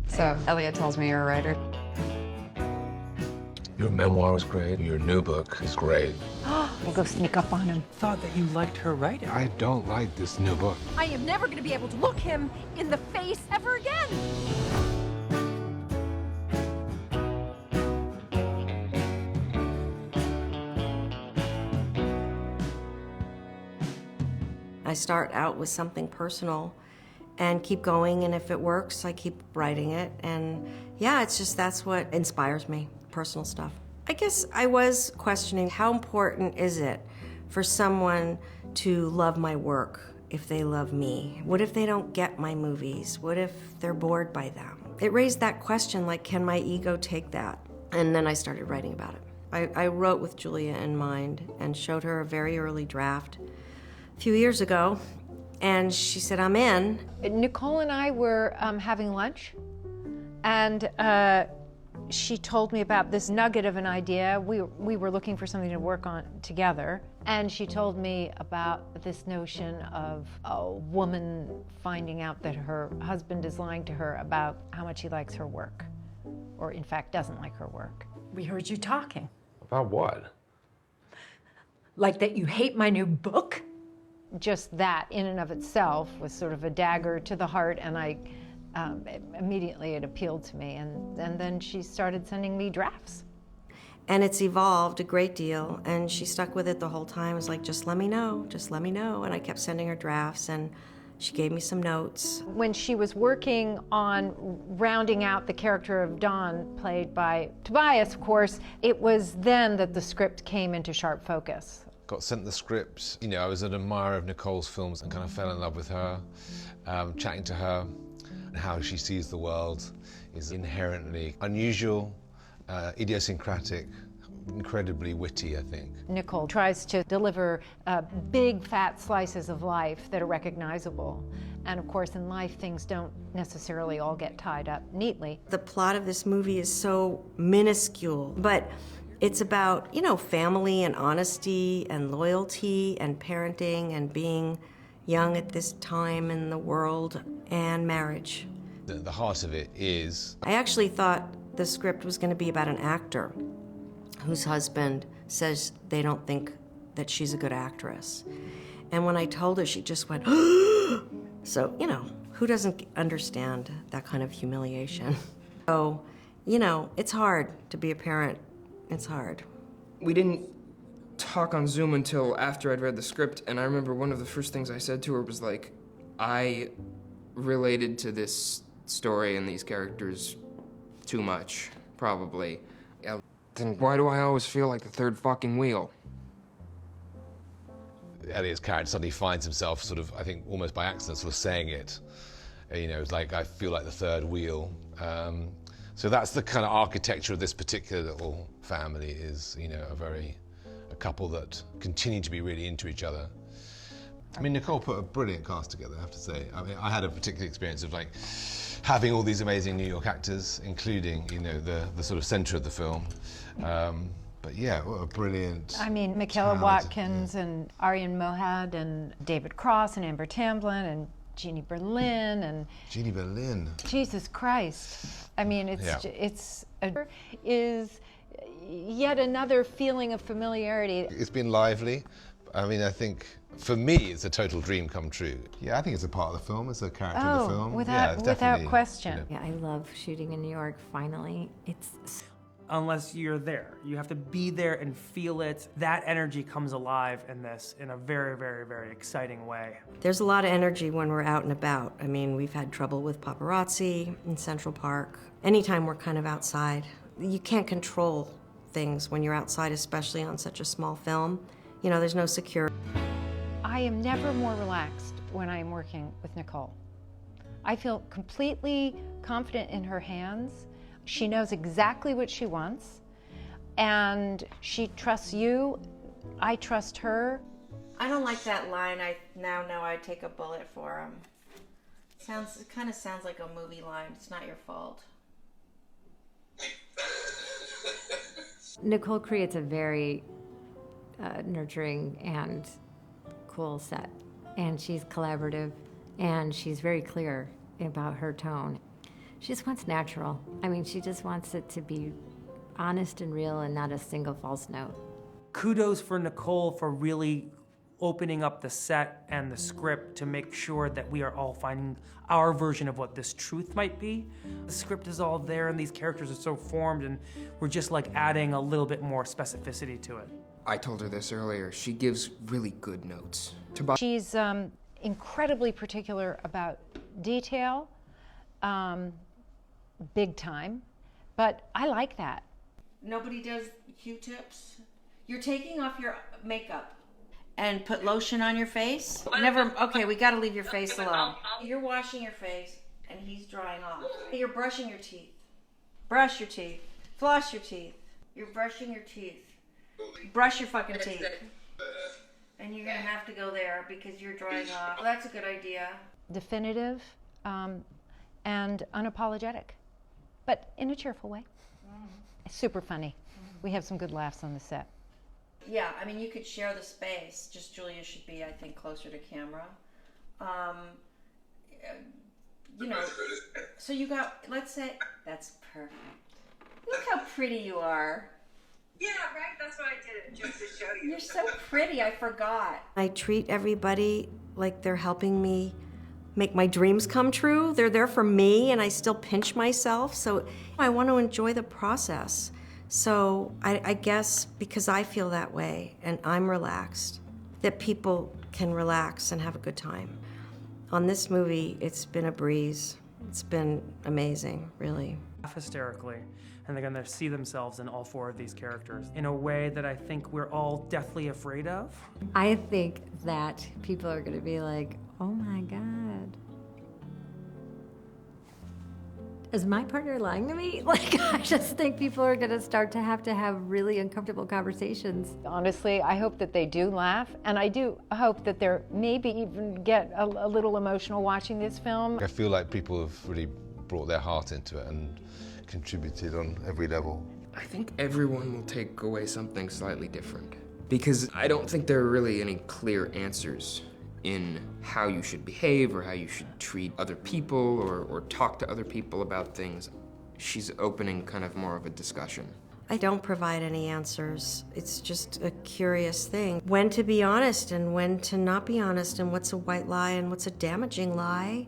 So Elliot tells me you're a writer. Your memoir was great. Your new book is great. We'll go sneak up on him. Thought that you liked her writing. I don't like this new book. I am never going to be able to look him in the face ever again. I start out with something personal and keep going, and if it works, I keep writing it. And yeah, it's just that's what inspires me, personal stuff. I guess I was questioning how important is it for someone to love my work if they love me? What if they don't get my movies? What if they're bored by them? It raised that question, like, can my ego take that? And then I started writing about it. I wrote with Julia in mind and showed her a very early draft a few years ago, and she said, I'm in. Nicole and I were having lunch, and she told me about this nugget of an idea. We were looking for something to work on together, and she told me about this notion of a woman finding out that her husband is lying to her about how much he likes her work, or in fact doesn't like her work. We heard you talking. About what? Like that you hate my new book? Just that in and of itself was sort of a dagger to the heart, and I immediately it appealed to me, and then she started sending me drafts. And it's evolved a great deal, and she stuck with it the whole time. It was like, just let me know, just let me know. And I kept sending her drafts, and she gave me some notes. When she was working on rounding out the character of Dawn, played by Tobias, of course, it was then that the script came into sharp focus. Got sent the script. You know, I was an admirer of Nicole's films and kind of fell in love with her. Chatting to her, and how she sees the world is inherently unusual, idiosyncratic, incredibly witty, I think. Nicole tries to deliver big, fat slices of life that are recognizable. And of course, in life, things don't necessarily all get tied up neatly. The plot of this movie is so minuscule, but it's about, you know, family and honesty and loyalty and parenting and being young at this time in the world and marriage. The heart of it is... I actually thought the script was going to be about an actor whose husband says they don't think that she's a good actress. And when I told her, she just went, so, you know, who doesn't understand that kind of humiliation? So, you know, it's hard to be a parent. It's hard. We didn't talk on Zoom until after I'd read the script, and I remember one of the first things I said to her was like, I related to this story and these characters too much, probably. Yeah, then why do I always feel like the third fucking wheel? Elliot's character suddenly finds himself sort of, I think, almost by accident, sort of saying it. You know, it's like, I feel like the third wheel. So that's the kind of architecture of this particular little family is, you know, a couple that continue to be really into each other. I mean, Nicole put a brilliant cast together, I have to say. I mean, I had a particular experience of like having all these amazing New York actors, including, you know, the sort of center of the film. But yeah, what a brilliant... I mean, Michaela Watkins and Arian Mohad and David Cross and Amber Tamblyn and Jeannie Berlin and... Jeannie Berlin. Jesus Christ. I mean, is yet another feeling of familiarity. It's been lively. I mean, I think, for me, it's a total dream come true. Yeah, I think it's a part of the film, it's a character of the film. Without question. Yeah, I love shooting in New York, finally. It's... Unless you're there. You have to be there and feel it. That energy comes alive in this in a very, very, very exciting way. There's a lot of energy when we're out and about. I mean, we've had trouble with paparazzi in Central Park. Anytime we're kind of outside, you can't control things when you're outside, especially on such a small film. You know, there's no security. I am never more relaxed when I am working with Nicole. I feel completely confident in her hands. She knows exactly what she wants, and she trusts you. I trust her. I don't like that line, I now know I'd take a bullet for him. It kind of sounds like a movie line. It's not your fault. Nicole creates a very nurturing and cool set, and she's collaborative, and she's very clear about her tone. She just wants natural. I mean, she just wants it to be honest and real and not a single false note. Kudos for Nicole for really opening up the set and the script to make sure that we are all finding our version of what this truth might be. The script is all there and these characters are so formed, and we're just like adding a little bit more specificity to it. I told her this earlier. She gives really good notes. She's incredibly particular about detail, big time, but I like that. Nobody does Q-tips. You're taking off your makeup and put lotion on your face. Never, okay, we gotta leave your face alone. You're washing your face and he's drying off. You're brushing your teeth. Brush your teeth. Floss your teeth. You're brushing your teeth. Brush your fucking teeth. And you're gonna have to go there because you're drying off. Well, that's a good idea. Definitive and unapologetic, but in a cheerful way. Super funny. We have some good laughs on the set. Yeah, I mean, you could share the space. Just Julia should be, I think, closer to camera. You know, so you got, let's say, that's perfect. Look how pretty you are. Yeah, right? That's why I did it, just to show you. You're so pretty, I forgot. I treat everybody like they're helping me make my dreams come true. They're there for me, and I still pinch myself. So I want to enjoy the process. So I guess because I feel that way and I'm relaxed, that people can relax and have a good time. On this movie, it's been a breeze. It's been amazing, really. Laugh hysterically, and they're gonna see themselves in all four of these characters in a way that I think we're all deathly afraid of. I think that people are going to be like, oh my God. Is my partner lying to me? Like, I just think people are going to start to have really uncomfortable conversations. Honestly, I hope that they do laugh, and I do hope that they're maybe even get a little emotional watching this film. I feel like people have really brought their heart into it and contributed on every level. I think everyone will take away something slightly different. Because I don't think there are really any clear answers in how you should behave or how you should treat other people or talk to other people about things. She's opening kind of more of a discussion. I don't provide any answers. It's just a curious thing. When to be honest and when to not be honest, and what's a white lie and what's a damaging lie.